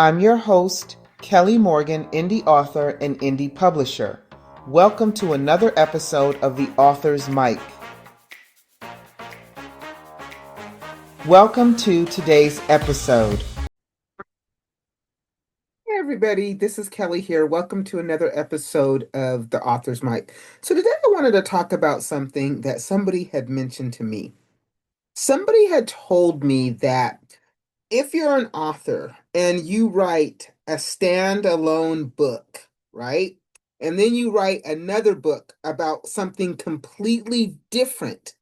I'm your host, Kelly Morgan, indie author and indie publisher. Welcome to another episode of The Author's Mic. Welcome to today's episode. Hey everybody, this is Kelly here. Welcome to another episode of The Author's Mic. So today I wanted to talk about something that somebody had mentioned to me. Somebody had told me that if you're an author and you write a standalone book, right? And then you write another book about something completely different,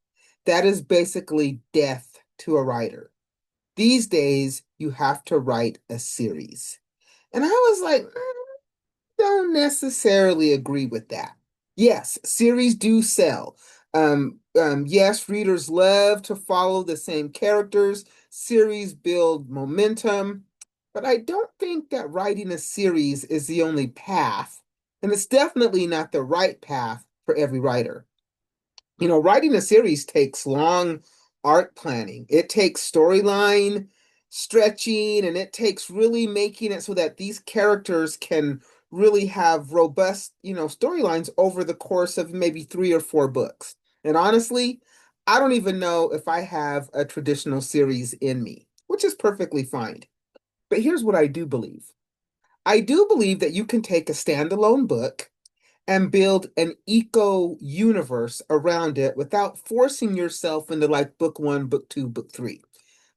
that is basically death to a writer. These days, you have to write a series. And I was like, don't necessarily agree with that. Yes, series do sell. Yes, readers love to follow the same characters. Series build momentum, but I don't think that writing a series is the only path, and it's definitely not the right path for every writer. Writing a series takes long art planning. It takes storyline stretching, and it takes really making it so that these characters can really have robust, storylines over the course of maybe 3 or 4 books. And honestly, I don't even know if I have a traditional series in me, which is perfectly fine. But here's what I do believe. I do believe that you can take a standalone book and build an eco universe around it without forcing yourself into like book one, book two, book three.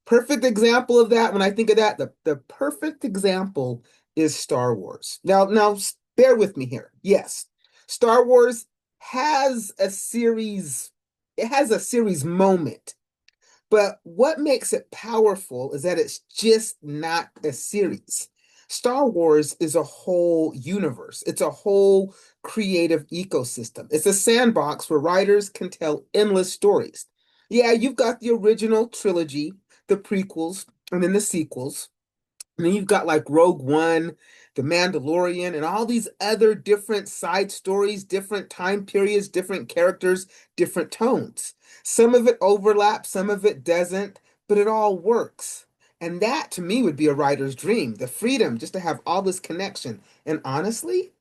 Perfect example of that, when I think of that, the perfect example is Star Wars. Now, bear with me here. Yes, Star Wars has a series, it has a series moment. But what makes it powerful is that it's just not a series. Star Wars is a whole universe. It's a whole creative ecosystem. It's a sandbox where writers can tell endless stories. Yeah, you've got the original trilogy, the prequels, and then the sequels. And then you've got like Rogue One, The Mandalorian, and all these other different side stories, different time periods, different characters, different tones. Some of it overlaps, some of it doesn't, but it all works. And that to me would be a writer's dream, the freedom just to have all this connection. And honestly,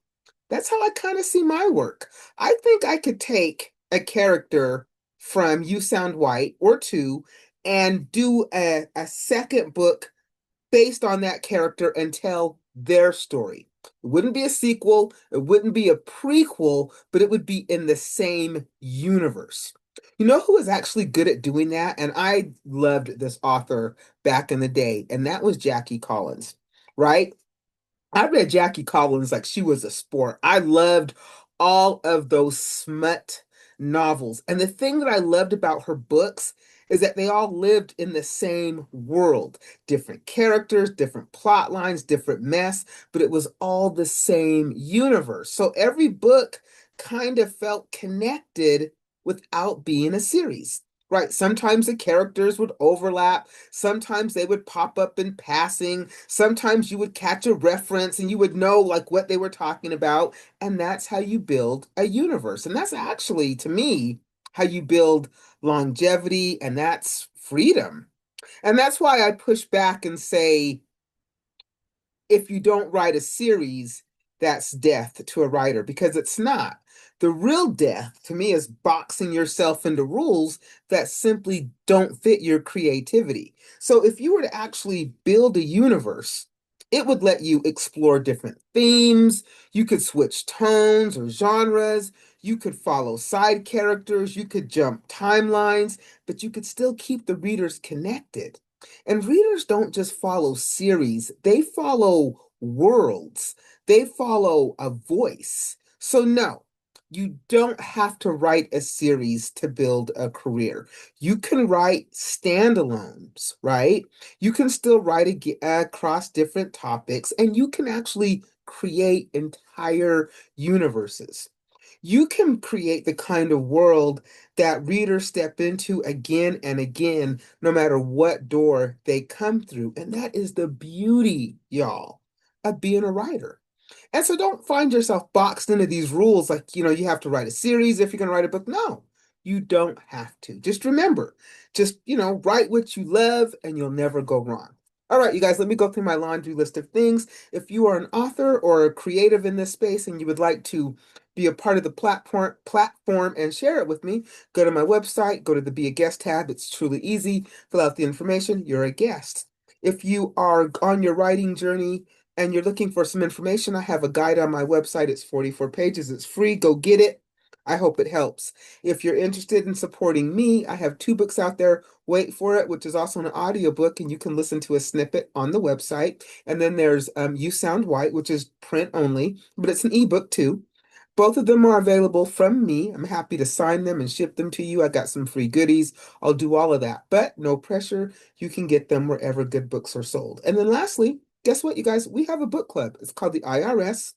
that's how I kind of see my work. I think I could take a character from You Sound White or two and do a second book based on that character and tell their story. It wouldn't be a sequel, it wouldn't be a prequel, but it would be in the same universe. You know who is actually good at doing that? And I loved this author back in the day, and that was Jackie Collins, right? I read Jackie Collins like she was a sport. I loved all of those smut novels. And the thing that I loved about her books is that they all lived in the same world. Different characters, different plot lines, different mess, but it was all the same universe. So every book kind of felt connected without being a series. Right. Sometimes the characters would overlap. Sometimes they would pop up in passing. Sometimes you would catch a reference and you would know like what they were talking about. And that's how you build a universe. And that's actually, to me, how you build longevity, and that's freedom. And that's why I push back and say, if you don't write a series, that's death to a writer, because it's not. The real death to me is boxing yourself into rules that simply don't fit your creativity. So if you were to actually build a universe, it would let you explore different themes. You could switch tones or genres. You could follow side characters. You could jump timelines, but you could still keep the readers connected. And readers don't just follow series, they follow worlds, they follow a voice. So, no, you don't have to write a series to build a career. You can write standalones, right? You can still write across different topics, and you can actually create entire universes. You can create the kind of world that readers step into again and again, no matter what door they come through. And that is the beauty, y'all, of being a writer. And so don't find yourself boxed into these rules like, you have to write a series if you're going to write a book. No, you don't have to. Just remember, just, write what you love and you'll never go wrong. All right, you guys, let me go through my laundry list of things. If you are an author or a creative in this space and you would like to be a part of the platform and share it with me, go to my website, go to the Be a Guest tab. It's truly easy. Fill out the information. You're a guest. If you are on your writing journey and you're looking for some information, I have a guide on my website. It's 44 pages. It's free. Go get it. I hope it helps. If you're interested in supporting me, I have two books out there. Wait for It, which is also an audiobook, and you can listen to a snippet on the website. And then there's You Sound White, which is print only, but it's an ebook too. Both of them are available from me. I'm happy to sign them and ship them to you. I got some free goodies. I'll do all of that, but no pressure. You can get them wherever good books are sold. And then lastly, guess what, you guys? We have a book club. It's called the IRS.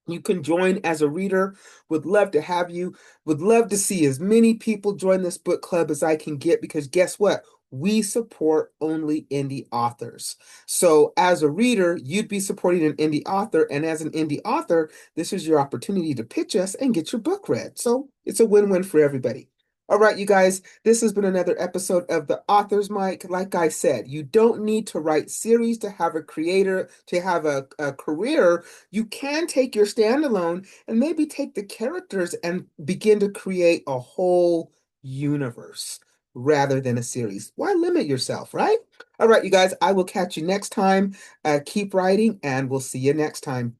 You can join as a reader. Would love to have you. Would love to see as many people join this book club as I can get because guess what? We support only indie authors. So, as a reader, you'd be supporting an indie author. And as an indie author, this is your opportunity to pitch us and get your book read. So, it's a win-win for everybody. All right, you guys, this has been another episode of The Author's Mic. Like I said, you don't need to write series to have a creator, to have a career. You can take your standalone and maybe take the characters and begin to create a whole universe rather than a series. Why limit yourself, right? All right, you guys, I will catch you next time. Keep writing, and we'll see you next time.